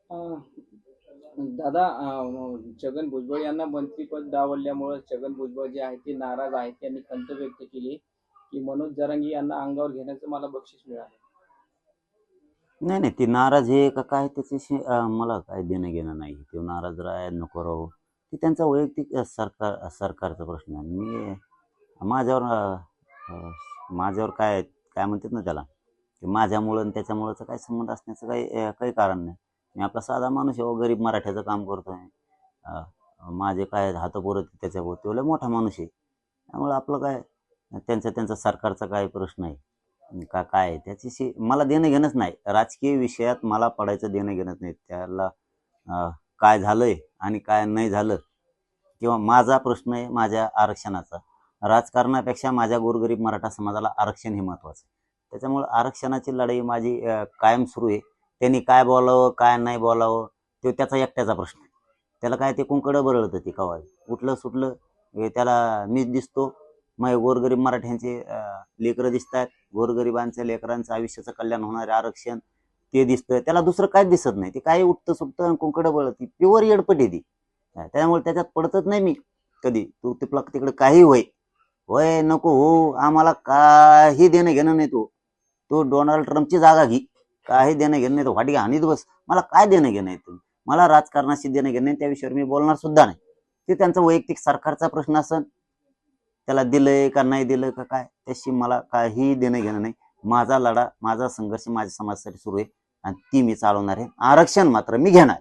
अं, दादा, छगन भुजबळ यांना मंत्रीपद डावलल्यामुळे छगन भुजबळ जे आहेत ते नाराज आहेत. त्यांनी खंत व्यक्त केली की मनोज जरांगे यांना अंगावर घेण्याचं मला बक्षीस मिळालं. नाही नाही, ती नाराज आहे का काय त्याच्याशी मला काय देणं घेणं नाही. ते नाराज राह नको राहू, ती त्यांचा वैयक्तिक सरकारचा प्रश्न आहे. माझ्यावर माझ्यावर काय काय म्हणतात ना त्याला, की माझ्यामुळं आणि त्याच्यामुळंचं काही संबंध असण्याचं काही कारण नाही. मी आपला साधा माणूस आहे, गरीब मराठ्याचं काम करतोय. अ, माझे काय हातपुरत त्याच्यावर, तो लय मोठा माणूस आहे. त्यामुळे आपलं काय, त्यांचा त्यांचा सरकारचा काय प्रश्न आहे का काय आहे, त्याच्याशी मला देणं घेणंच नाही. राजकीय विषयात मला पडायचं देणं घेणंच नाही. त्याला काय झालंय आणि काय नाही झालं, किंवा माझा प्रश्न आहे माझ्या आरक्षणाचा. राजकारणापेक्षा माझ्या गोरगरीब मराठा समाजाला आरक्षण हे महत्त्वाचं आहे. त्याच्यामुळे आरक्षणाची लढाई माझी कायम सुरू आहे. त्यांनी काय बोलावं काय नाही बोलावं तो त्याचा एकट्याचा प्रश्न आहे. त्याला काय ते कुंकडं बरळतं ते कवाय उठलं सुटलं त्याला मीच दिसतो. मग गोरगरीब मराठ्यांचे लेकरं दिसत आहेत, गोरगरिबांच्या लेकरांचं आयुष्याचं कल्याण होणारे आरक्षण ते दिसतं. त्याला दुसरं काहीच दिसत नाही. ते काही उठतं सुटतं आणि कुंकडं बळती प्युअर येडपट आहे ती. त्यामुळे त्याच्यात पडतच नाही मी कधी. तू तिथला तिकडे काही होय होय नको हो, आम्हाला काही देणं घेणं नाही. तो तो डोनाल्ड ट्रम्पची जागा घे, काही देणं घेणं नाही. तो वाटगी हानीत बस, मला काय देणं घेणं आहे. तुम्ही मला राजकारणाशी देणं घेणं नाही, त्या विषयावर मी बोलणार सुद्धा नाही. ते त्यांचा वैयक्तिक सरकारचा प्रश्न असन, त्याला दिलंय का नाही दिलं का काय, त्याशी मला काही देणं घेणं नाही. माझा लढा माझा संघर्ष माझ्या समाजासाठी सुरू आहे आणि ती मी चालवणार आहे. आरक्षण मात्र मी घेणार.